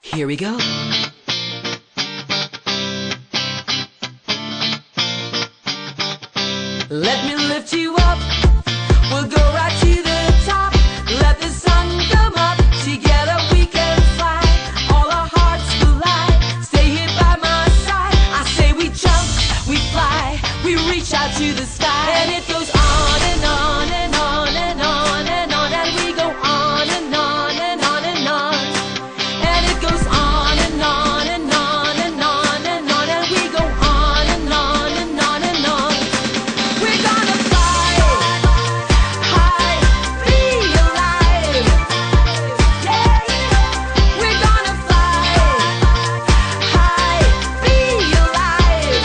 Here we go. Let me lift you up. We'll go right to the top. Let the sun come up. Together we can fly. All our hearts collide. Stay here by my side. I say we jump, we fly, we reach out to the sky. And it goes on and on and on and on and on. And we go on and on and on and on. And it goes on and on and on and on and on. And we go on and on and on and on. We're gonna fly high, be alive. Yeah, we're gonna fly high, be alive.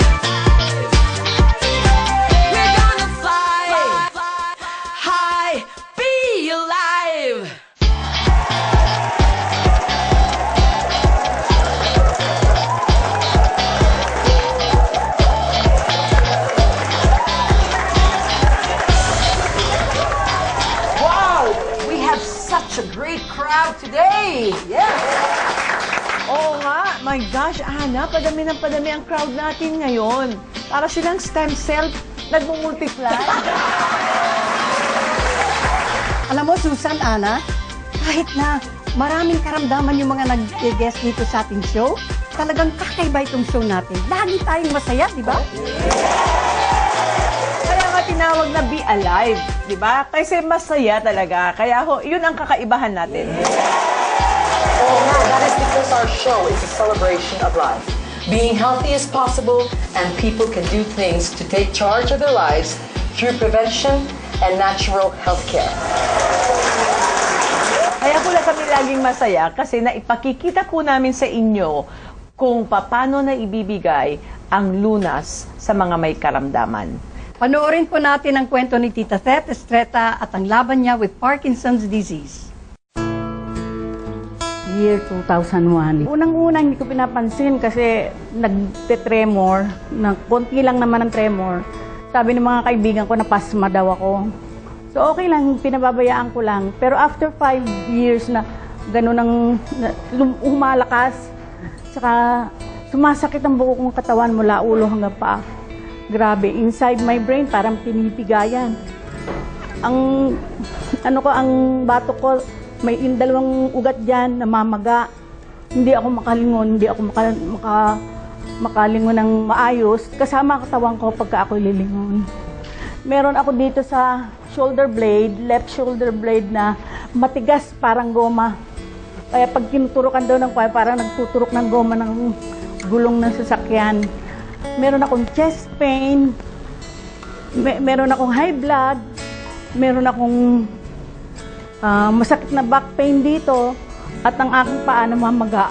We're gonna fly high, be alive. Wow! We have such a great crowd today! Yes! Oo nga, my gosh, Ana, padami ng padami ang crowd natin ngayon. Para silang stem cell, nagmumultiply. Alam mo, Susan, Ana, kahit na maraming karamdaman yung mga nag-guest dito sa ating show, talagang kakaiba itong show natin. Lagi tayong masaya, di ba? Kaya nga tinawag na Be Alive, di ba? Kasi masaya talaga. Kaya yun ang kakaibahan natin. Oh, no, that is because our show is a celebration of life. Being healthy is possible, and people can do things to take charge of their lives through prevention and natural health care. Kaya pala kami laging masaya kasi naipakikita po namin sa inyo kung paano na ibibigay ang lunas sa mga may karamdaman. Panoorin po natin ang kwento ni Tita Thet Estreta at ang laban niya with Parkinson's disease. Year 2001. Unang-unang hindi ko pinapansin kasi nagte-tremor, na konti lang naman ang tremor. Sabi ng mga kaibigan ko na pasma daw ako. So okay lang, pinababayaan ko lang. Pero after 5 years na gano'n ang humalakas, saka sumasakit ang buo kong katawan mula ulo hanggang paa. Grabe, inside my brain parang pinipigayan. Ang batok ko, may dalawang ugat dyan, namamaga. Hindi ako makalingon, hindi ako makalingon ng maayos. Kasama ang katawan ko pagka ako lilingon. Meron ako dito sa shoulder blade, left shoulder blade na matigas parang goma. Kaya pag tinuturukan daw ng kwaya, parang nagtuturok ng goma ng gulong ng sasakyan. Meron akong chest pain, meron akong high blood, meron akong masakit na back pain dito, at ang aking paa namamaga.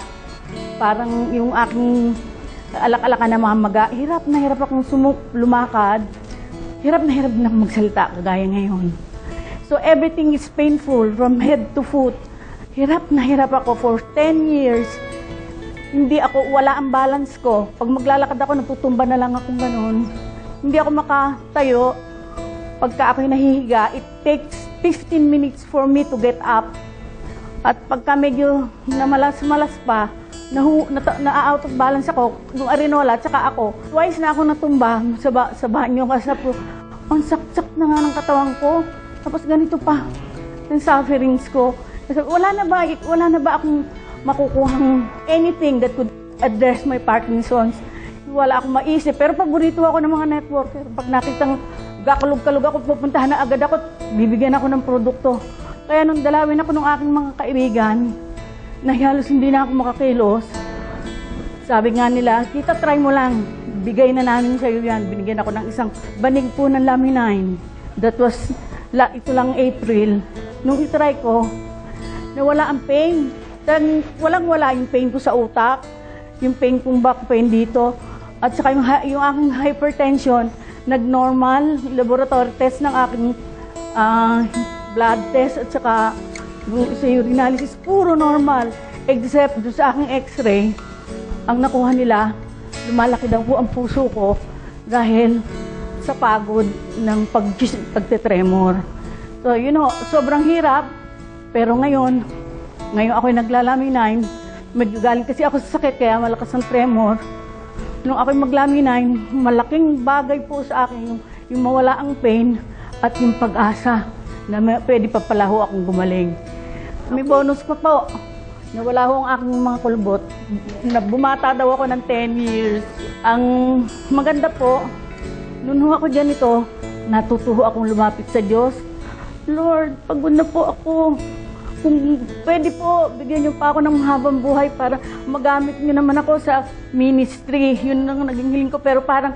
Parang yung aking alak-alaka namamaga. Hirap na hirap akong lumakad. Hirap na magsalita kagaya ngayon. So everything is painful from head to foot. Hirap na hirap ako for 10 years. Wala ang balance ko. Pag maglalakad ako, natutumba na lang akong ganun. Hindi ako makatayo. Pagka ako'y nahihiga, it takes 15 minutes for me to get up. At pagka medyo namalas-malas pa, na-out of balance ako, yung arinola, tsaka ako. Twice na ako natumba sa banyo kasi po, ang saksak na nga ng katawan ko. Tapos ganito pa, yung sufferings ko. Kasi wala na ba akong makukuhang anything that could address my Parkinson's. Wala akong maisip. Pero paborito ako ng mga networker. Pag nakitang gakalog-kalog ako, pupuntahan na agad ako, bibigyan ako ng produkto. Kaya nung dalawin ako ng aking mga kaibigan, na halos hindi na ako makakilos, sabi nga nila, Tita, try mo lang. Bigay na namin sa'yo yan. Binigyan ako ng isang banig po ng laminine. That was, ito lang April. Nung itry ko, nawala ang pain. Walang-wala yung pain ko sa utak, yung pain kong back pain dito, at saka yung aking hypertension, nag-normal, laboratory test ng aking blood test, at saka sa urinalysis, puro normal. Except doon sa aking x-ray, ang nakuha nila, lumalaki daw po ang puso ko dahil sa pagod ng pagtetremor. So, sobrang hirap, pero ngayon ako'y naglalaminine, medyo galing kasi ako sa sakit, kaya malakas ang tremor. Nung ako'y maglaminay, malaking bagay po sa akin yung mawala ang pain at yung pag-asa na pwede pa pala ho akong gumaling. May bonus pa po. Nawala ho ang aking mga kulbot. Bumata daw ako ng 10 years. Ang maganda po, noon ho ako dyan ito, natutuho akong lumapit sa Diyos. Lord, pagod na po ako. Kung pwede po, bigyan niyo pa ako ng mahabang buhay para magamit niyo naman ako sa ministry. Yun ang naging hiling ko. Pero parang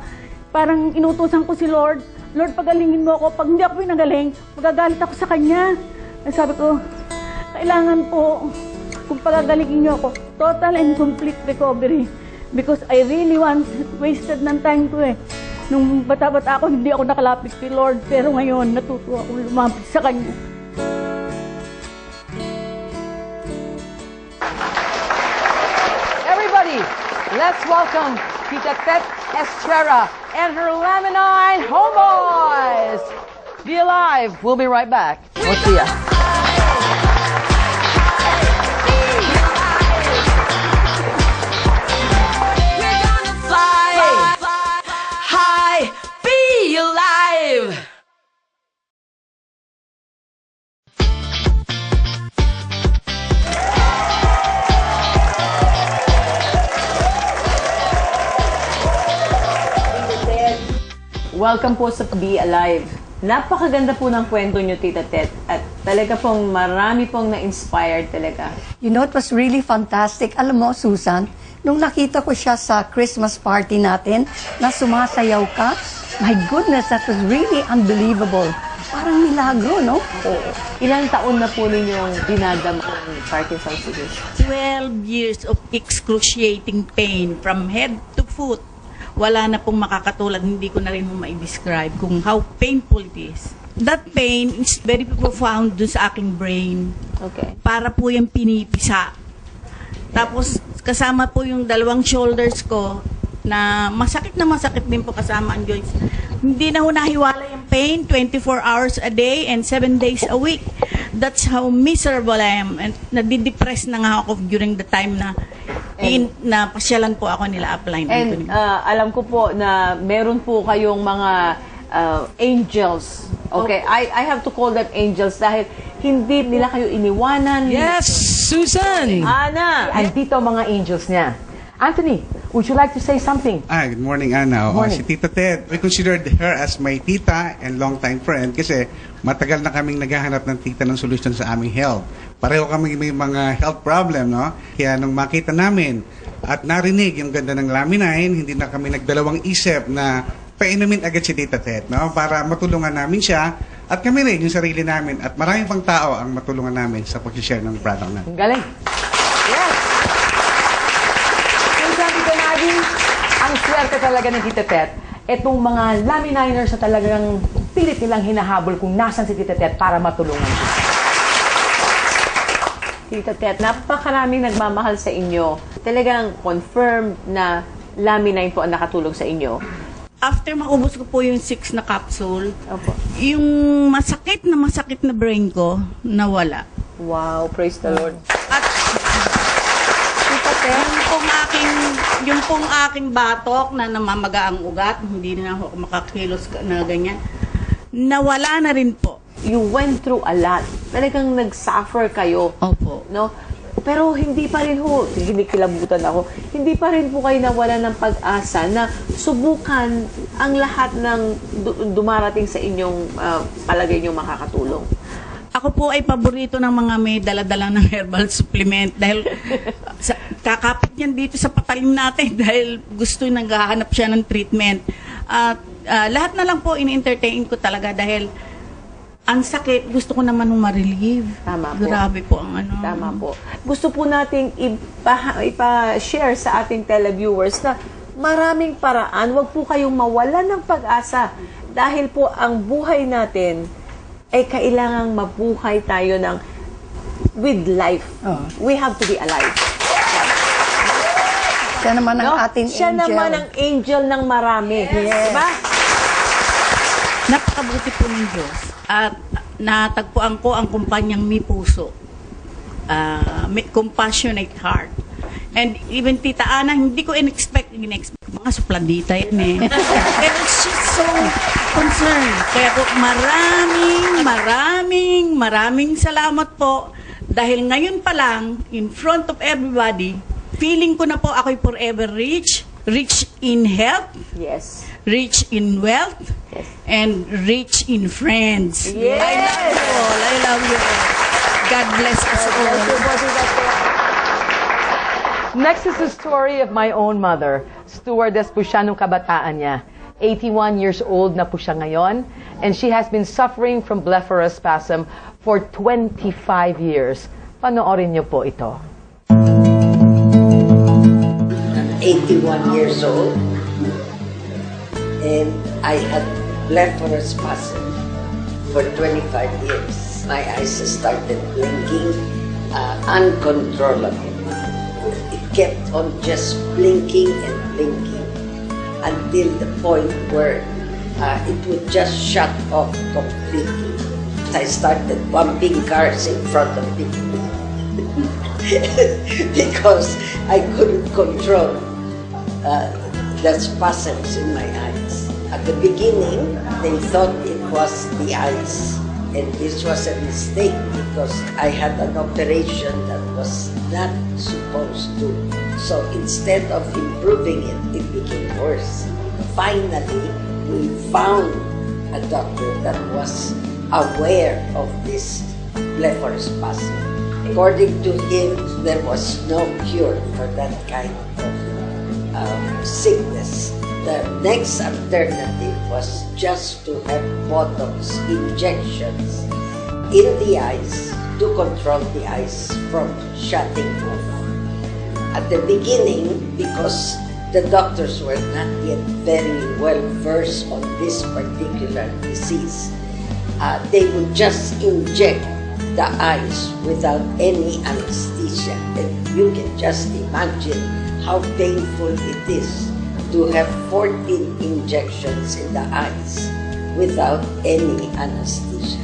inutusan ko si Lord. Lord, pagalingin mo ako. Pag hindi ako pinagaling, magagalit ako sa Kanya. Ay sabi ko, kailangan po, kung pagagalingin niyo ako, total and complete recovery. Because I really wasted ng time ko eh. Nung bata-bata ako, hindi ako nakalapit kay Lord. Pero ngayon, natutuwa akong lumapit sa Kanya. Everybody, let's welcome Tita Tet Estrella and her Laminine Homeboys. Be alive. We'll be right back. We'll see ya. We're gonna fly high, be alive. Welcome po sa Be Alive. Napakaganda po ng kwento nyo, Tita Tet. At talaga pong marami pong na-inspired talaga. You know, it was really fantastic. Alam mo, Susan, nung nakita ko siya sa Christmas party natin, na sumasayaw ka, my goodness, that was really unbelievable. Parang milagro, no? Oo. Ilang taon na po ninyong dinadama ang Parkinson's disease? 12 years of excruciating pain from head to foot. Wala na pong makakatulad, hindi ko na rin ma-describe kung how painful it is. That pain is very profound dun sa aking brain. Okay. Para po yung pinipisa. Tapos kasama po yung dalawang shoulders ko na masakit din po kasama ang joints. Hindi na ho nahiwala yung pain 24 hours a day and 7 days a week. That's how miserable I am. And nadidepress na nga ako during the time na pasyalan po ako nila upline. And alam ko po na meron po kayong mga angels. Okay, I have to call them angels dahil hindi nila kayo iniwanan. Yes, Susan. Ana! And dito mga angels niya. Anthony, would you like to say something? Good morning, Ana. Morning. Si Tita Ted, we considered her as my tita and long-time friend kasi matagal na kaming naghahanap ng tita ng solusyon sa aming health. Pareho kami may mga health problem, no? Kaya nung makita namin at narinig yung ganda ng Laminine, hindi na kami nagdalawang isip na painumin agad si Tita Ted, no? Para matulungan namin siya at kami rin yung sarili namin at maraming pang tao ang matulungan namin sa pag-share ng product natin. Galing. Yes. Sabi ko natin, ang swerte talaga ng Tita Tet. Itong mga Lamininers na talagang pilit nilang hinahabol kung nasan si Tita Tet para matulungan siya. Tita Tet, napakaraming nagmamahal sa inyo. Talagang confirmed na Laminine po ang nakatulong sa inyo. After maubos ko po yung 6 na capsule, Opo. yung masakit na brain ko, nawala. Wow, praise the Lord. At yung pong aking batok na namamaga ang ugat, hindi na ako makakilos na ganyan, nawala na rin po. You went through a lot. Talagang nag-suffer kayo. Opo. No? Pero hindi pa rin ho, kinikilabutan ako, hindi pa rin po kayo nawala ng pag-asa na subukan ang lahat ng dumarating sa inyong palagay nyo makakatulong. Ako po ay paborito ng mga may dala-dala ng herbal supplement dahil kakapit niyan dito sa patalim natin dahil gusto naghahanap siya ng treatment. At lahat na lang po ini-entertain ko talaga dahil ang sakit, gusto ko naman ma-relieve. Tama po. Grabe po ang ano. Tama po. Gusto po nating ipa-share sa ating televiewers na maraming paraan. Huwag po kayong mawalan ng pag-asa dahil po ang buhay natin ay kailangang mabuhay tayo ng with life. We have to be alive. Siya naman ang ating Siya angel. naman ang angel ng marami. Yes. Diba? Napakabuti po ng Diyos. At natagpuan ko ang kumpanyang May Puso. May Compassionate Heart. And even Tita Ana, hindi ko in-expect. Mga supladita yan eh. Pero she's so concerned. Kaya po maraming salamat po. Dahil ngayon pa lang, in front of everybody, feeling ko na po ako'y forever rich. Rich in health. Yes. Rich in wealth. Yes. And rich in friends. Yes. I love you all. I love you all. God bless us all. Next is the story of my own mother. Stewardess po siya nung kabataan niya. 81 years old na po siya ngayon. And she has been suffering from Blepharospasm for 25 years. Panoorin niyo po ito. 81 years old, and I had Blepharospasm for 25 years. My eyes started blinking uncontrollably. It kept on just blinking and blinking until the point where it would just shut off completely. I started bumping cars in front of me because I couldn't control the spasms in my eyes. At the beginning, they thought it was the eyes, and this was a mistake because I had an operation that was not supposed to. So instead of improving it, it became worse. Finally, we found a doctor that was aware of this blepharospasm. According to him, there was no cure for that kind of sickness. The next alternative was just to have Botox injections in the eyes to control the eyes from shutting off. At the beginning, because the doctors were not yet very well versed on this particular disease, they would just inject the eyes without any anesthesia. And you can just imagine how painful it is to have 14 injections in the eyes without any anesthesia.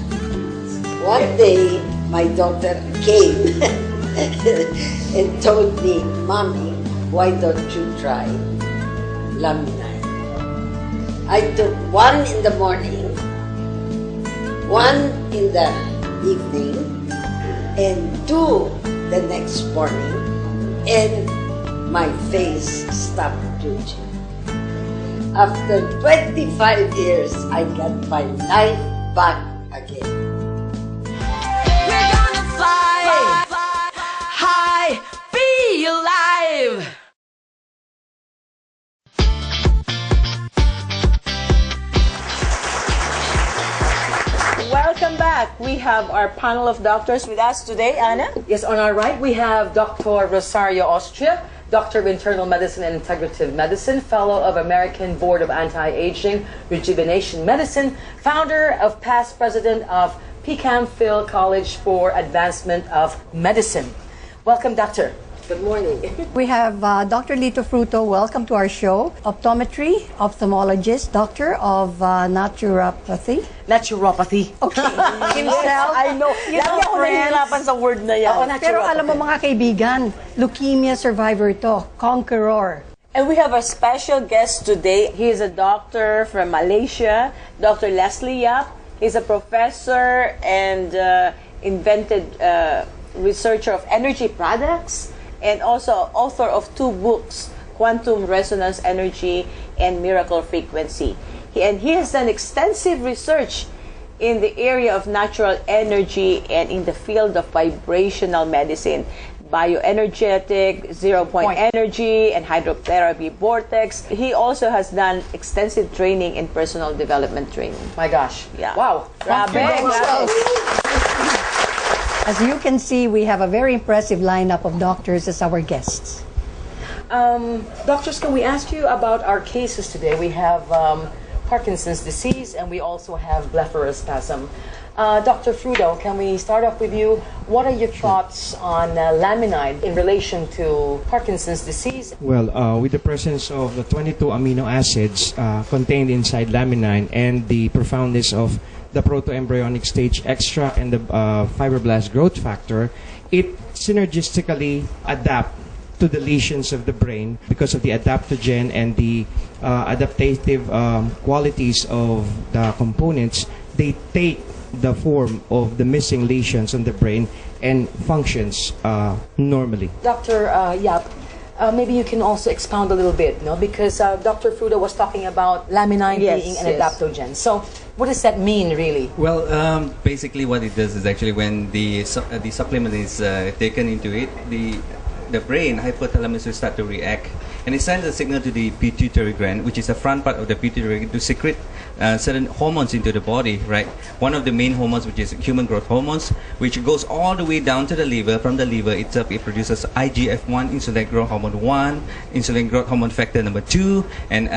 One day, my daughter came and told me, "Mommy, why don't you try laminate?" I took one in the morning, one in the evening, and two the next morning, and my face stopped twitching. After 25 years, I got my life back again. We're gonna fly high, be alive. Welcome back. We have our panel of doctors with us today, Anna. Yes, on our right, we have Dr. Rosario Austria, Doctor of Internal Medicine and Integrative Medicine, Fellow of American Board of Anti-Aging Rejuvenation Medicine, founder of past president of PCAM Phil College for Advancement of Medicine. Welcome, Doctor. Good morning. We have Dr. Lito Fruto. Welcome to our show. Optometry, ophthalmologist, doctor of naturopathy. Naturopathy. Okay. Himself. I know. You know, Lagi ako nahihirapan sa word na yan. Ako, Pero alam mo mga kaibigan, leukemia survivor to, conqueror. And we have a special guest today. He is a doctor from Malaysia, Dr. Leslie Yap. He's a professor and invented researcher of energy products, and also author of 2 books, Quantum Resonance Energy and Miracle Frequency. He has done extensive research in the area of natural energy and in the field of vibrational medicine, bioenergetic, zero-point energy, and hydrotherapy vortex. He also has done extensive training in personal development training. My gosh. Yeah. Wow. Grabe. As you can see, we have a very impressive lineup of doctors as our guests. Doctors, can we ask you about our cases today? We have Parkinson's disease, and we also have Blepharospasm. Dr. Fruto, can we start off with you? What are your thoughts on laminide in relation to Parkinson's disease? Well, with the presence of the 22 amino acids contained inside laminine and the profoundness of the proto-embryonic stage extract and the fibroblast growth factor, it synergistically adapt to the lesions of the brain because of the adaptogen and the adaptive qualities of the components. They take the form of the missing lesions on the brain and functions normally. Dr. Yap, maybe you can also expound a little bit, no? Because Dr. Fruda was talking about laminine being an adaptogen. So what does that mean, really? Well, basically what it does is actually when the supplement is taken into it, the brain hypothalamus will start to react, and it sends a signal to the pituitary gland, which is the front part of the pituitary gland, to secrete certain hormones into the body, right? One of the main hormones, which is human growth hormones, which goes all the way down to the liver. From the liver itself, it produces IGF-1, insulin growth hormone 1, insulin growth hormone factor number 2, and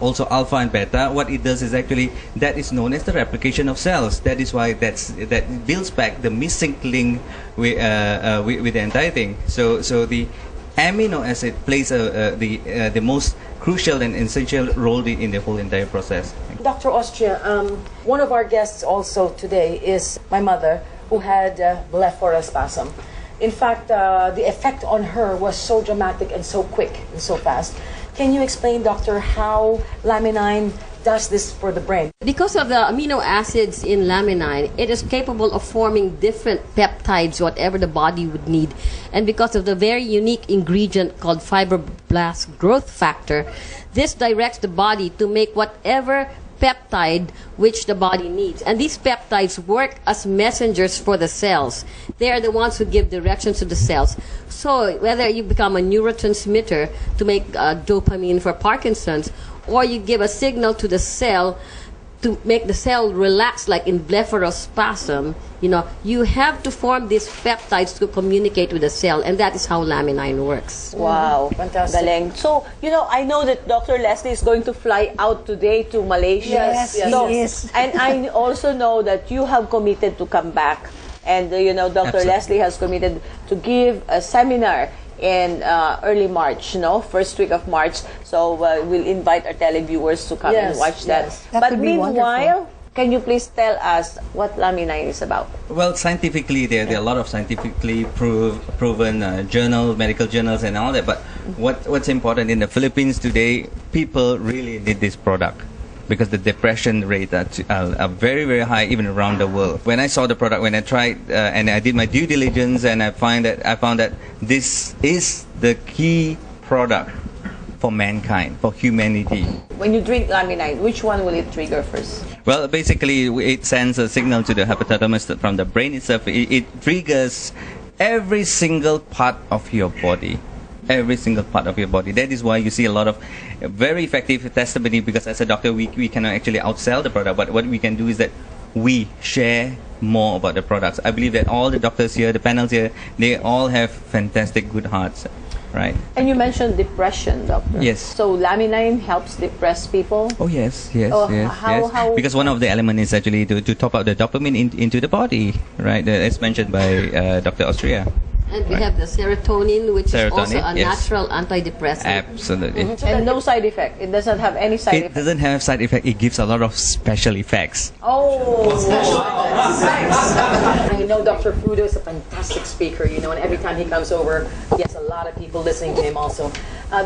also alpha and beta. What it does is actually, that is known as the replication of cells. That is why that builds back the missing link with the entire thing. So the amino acid plays the most crucial and essential role in the whole entire process. Dr. Austria, one of our guests also today is my mother, who had Blepharospasm. In fact, the effect on her was so dramatic and so quick and so fast. Can you explain, doctor, how laminine does this for the brain? Because of the amino acids in laminine, it is capable of forming different peptides, whatever the body would need. And because of the very unique ingredient called fibroblast growth factor, this directs the body to make whatever peptide which the body needs. And these peptides work as messengers for the cells. They are the ones who give directions to the cells. So whether you become a neurotransmitter to make dopamine for Parkinsons, or you give a signal to the cell to make the cell relax, like in blepharospasm, you have to form these peptides to communicate with the cell, and that is how laminine works. Wow, Fantastic. Galing. So, I know that Dr. Leslie is going to fly out today to Malaysia. Yes, So, he is. And I also know that you have committed to come back. And, Dr. Absolutely. Leslie has committed to give a seminar in early March, first week of March. So we'll invite our televiewers to come and watch that. Yes. That But would be meanwhile, can you please tell us what laminine is about? Well, scientifically, there are a lot of scientifically proven medical journals and all that. But what's important in the Philippines today, people really need this product, because the depression rate are very, very high even around the world. When I saw the product, when I tried and I did my due diligence, and I found that this is the key product for mankind, for humanity. When you drink laminine, which one will it trigger first? Well, basically, it sends a signal to the hypothalamus from the brain itself. It triggers every single part of your body. Every single part of your body. That is why you see a lot of very effective testimony, because as a doctor, we cannot actually outsell the product, but what we can do is that we share more about the products. I believe that all the doctors here, the panels here, they all have fantastic good hearts, right? And you mentioned depression, doctor. Yes. So laminine helps depress people? Oh, yes. How- Because one of the elements is actually to top up the dopamine into the body, right? As mentioned by Dr. Austria. And we have the serotonin, which is also a yes. natural antidepressant. Absolutely. And no side effect. It doesn't have any side It effect. doesn't have side effect. It gives a lot of special effects. Oh, I know Dr. Fruda is a fantastic speaker, and every time he comes over, he has a lot of people listening to him also.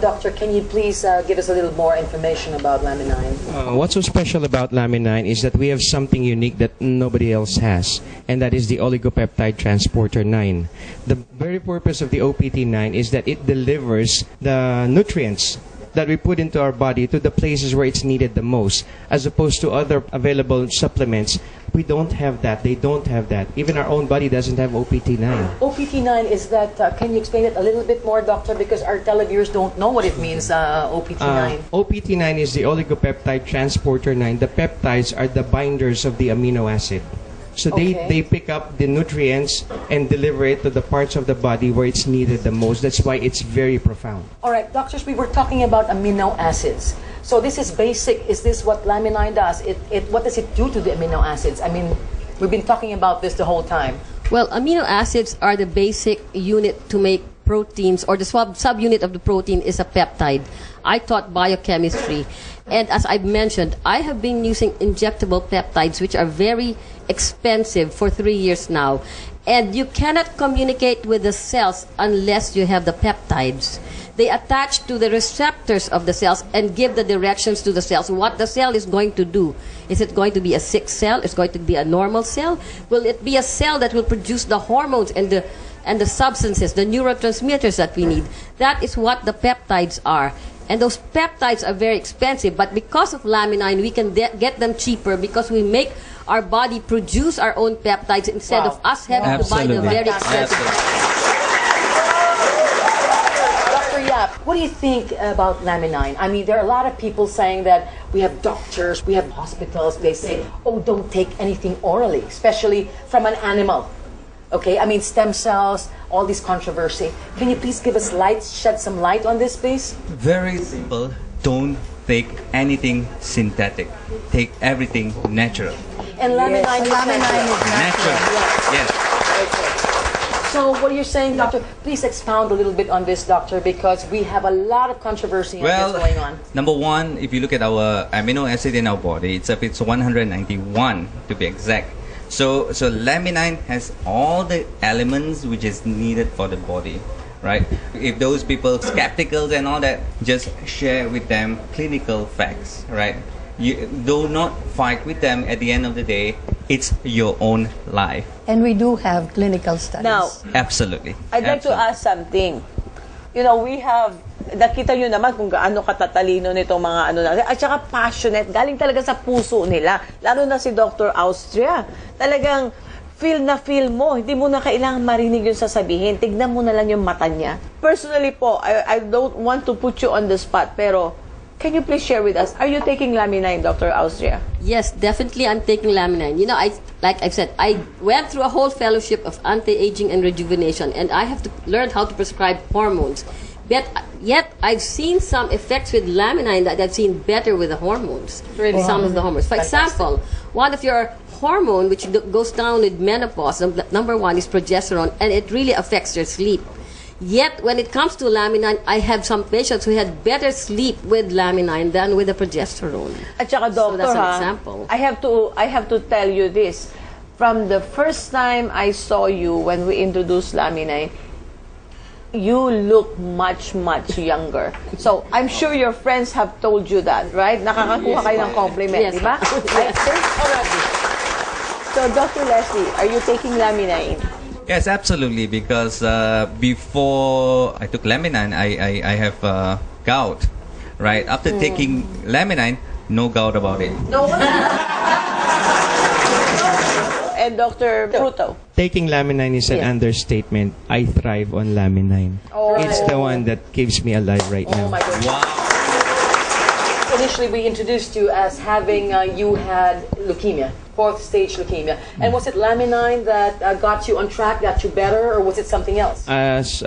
Doctor, can you please give us a little more information about laminine? What's so special about laminine is that we have something unique that nobody else has, and that is the oligopeptide transporter 9. The very purpose of the OPT9 is that it delivers the nutrients that we put into our body to the places where it's needed the most, as opposed to other available supplements. We don't have that. They don't have that. Even our own body doesn't have OPT9. OPT9 is that, can you explain it a little bit more, doctor, because our televiewers don't know what it means, OPT9. OPT9 is the oligopeptide transporter 9. The peptides are the binders of the amino acid. So they pick up the nutrients and deliver it to the parts of the body where it's needed the most. That's why it's very profound. All right, doctors, we were talking about amino acids. So this is basic. Is this what laminine does? What does it do to the amino acids? I mean, we've been talking about this the whole time. Well, amino acids are the basic unit to make proteins, or the subunit of the protein is a peptide. I taught biochemistry, and as I've mentioned, I have been using injectable peptides, which are very expensive for 3 years now. And you cannot communicate with the cells unless you have the peptides. They attach to the receptors of the cells and give the directions to the cells. What the cell is going to do. Is it going to be a sick cell? Is it going to be a normal cell? Will it be a cell that will produce the hormones and the substances, the neurotransmitters that we need? That is what the peptides are. And those peptides are very expensive, but because of Laminin, we can get them cheaper because we make our body produce our own peptides instead of us having to buy the very expensive. Dr. Yap, what do you think about Laminin? I mean, there are a lot of people saying that we have doctors, we have hospitals, they say, oh, don't take anything orally, especially from an animal. Okay, I mean, stem cells, all this controversy. Can you please give us light, shed some light on this, please? Very simple. Don't take anything synthetic. Take everything natural. And Laminin is Natural. Yes. Okay. So what you're saying, doctor, please expound a little bit on this, doctor, because we have a lot of controversy on this going on. Number one, if you look at our amino acid in our body, it's 191 to be exact. So Laminin has all the elements which is needed for the body, right? If those people skeptical and all that, just share with them clinical facts, right? You do not fight with them. At the end of the day, it's your own life. And we do have clinical studies. Now, Absolutely. I'd like to ask something. You know, we have, nakita nyo naman kung gaano katatalino nitong mga ano na, at saka passionate, galing talaga sa puso nila. Lalo na si Dr. Austria. Talagang feel mo, hindi mo na kailangan marinig yung sasabihin. Tignan mo na lang yung mata niya. Personally po, I don't want to put you on the spot, pero can you please share with us, are you taking Laminin, Dr. Austria? Yes, definitely I'm taking Laminin. You know, like I've said, I went through a whole fellowship of anti-aging and rejuvenation, and I have to learn how to prescribe hormones. But yet, I've seen some effects with Laminin that I've seen better with the hormones. Really? Some of the hormones. For example, one of your hormone which goes down with menopause, number one is progesterone, and it really affects your sleep. Yet, when it comes to Laminin, I have some patients who had better sleep with Laminin than with the progesterone. At saka, doctor, so that's an example. I have to tell you this. From the first time I saw you when we introduced Laminin, you look much, much younger. So, I'm sure your friends have told you that, right? Nakakakuha kayo ng compliment, Yes. di ba? I think already. So, Dr. Leslie, are you taking Laminin? Yes, absolutely. Because before I took Laminin, I have gout, right? After taking Laminin, no gout about it. No. And Dr. Fruto? Taking Laminin is an understatement. I thrive on Laminin. Oh. It's the one that keeps me alive right Oh now. my goodness. Wow. Initially, we introduced you as having, you had leukemia, 4th stage leukemia. And was it Laminin that got you on track, got you better, or was it something else? As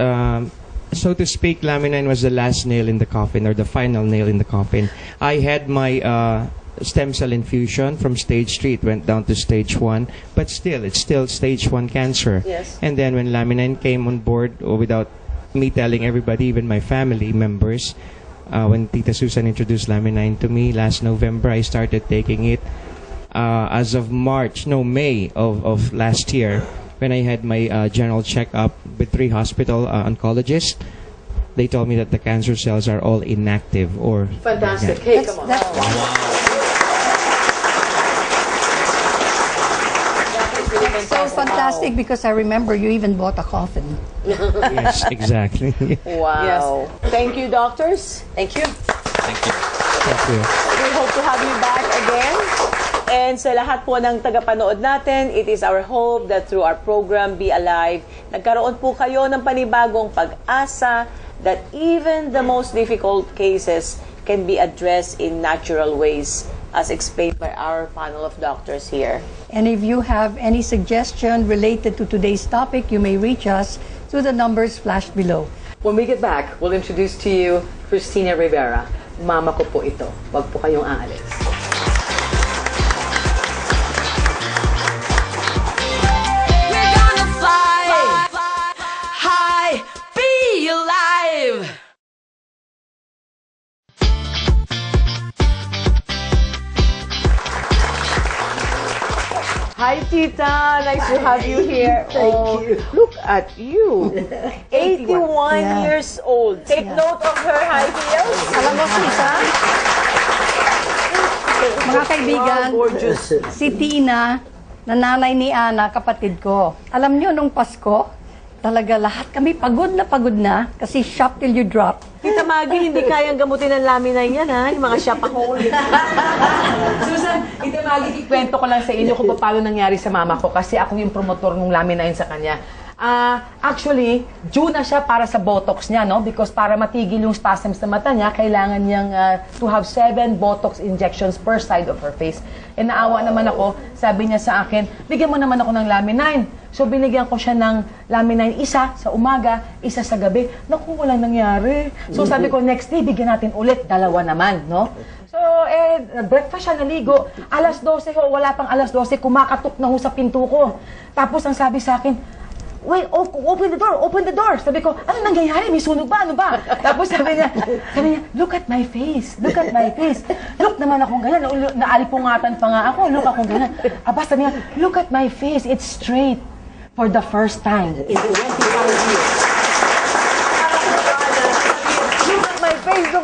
so to speak, Laminin was the last nail in the coffin, or the final nail in the coffin. I had my stem cell infusion from stage 3. It went down to stage 1, but still, it's still stage 1 cancer. Yes. And then when Laminin came on board, without me telling everybody, even my family members, when Tita Susan introduced Laminin to me last November, I started taking it. As of May of last year, when I had my general checkup with 3 hospital oncologists, they told me that the cancer cells are all inactive or... Fantastic. Yeah. Hey, come on. So fantastic, because I remember you even bought a coffin. Yes, exactly. Wow. Yes. Thank you, doctors. Thank you. Thank you. Thank you. We hope to have you back again. And sa lahat po ng tagapanood natin, it is our hope that through our program, Be Alive, nagkaroon po kayo ng panibagong pag-asa that even the most difficult cases can be addressed in natural ways, as explained by our panel of doctors here. And if you have any suggestion related to today's topic, you may reach us through the numbers flashed below. When we get back, we'll introduce to you Christina Rivera. Mama ko po ito. Wag po kayong aalis. We're gonna fly high, be alive. Hi, Tita. Nice to have you here. Thank you. Look at you. 81 Yeah. years old. Take note of her high heels. Alam mo, Tita, mga kaibigan, Wow, gorgeous. si Tina, na nanay ni Ana, kapatid ko. Alam nyo, nung Pasko, talaga lahat kami pagod na kasi shop till you drop. Tita Maggie, hindi kayang gamutin ng laminay yan, ha? Yung mga shopaholic. Susan, ito Maggie, ikwento ko lang sa inyo kung paano nangyari sa mama ko kasi ako yung promotor ng laminayin sa kanya. Actually, due na siya para sa Botox niya, no? Because para matigil yung spasms sa mata niya, kailangan niyang to have 7 Botox injections per side of her face. E naawa naman ako, sabi niya sa akin, bigyan mo naman ako ng laminine. So binigyan ko siya ng laminine, isa sa umaga, isa sa gabi. Naku, walang nangyari. So sabi ko, next day, bigyan natin ulit, 2 naman, no? So, breakfast siya, naligo. Alas 12 ho, wala pang alas 12, kumakatok na ho sa pinto ko. Tapos ang sabi sa akin, wait, open the door. Sabi ko, ano nangyayari? May sunog ba? Ano ba? Tapos sabi niya, look at my face. Look naman akong ganyan. Naalipungatan pa nga ako. Look akong ganyan. Aba, sabi niya, look at my face. It's straight for the first time in 25 years. Look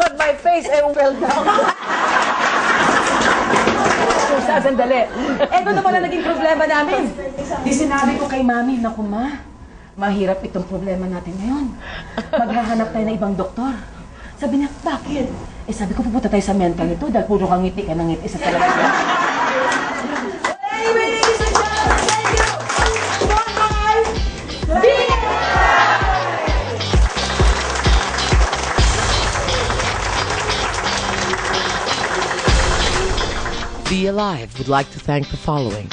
at my face. I fell down. Susa, sandali. Eto naman ang naging problema namin. Di sinabi ko kay Mami, naku ma, mahirap itong problema natin ngayon. Maghahanap tayo ng ibang doktor. Sabi niya, bakit? Eh sabi ko, pupunta tayo sa mental ito dahil puro kang ngiti ka ng ngiti sa talaga. Anyway, ladies and gentlemen, thank you! Bye-bye! Be Alive would like to thank the following: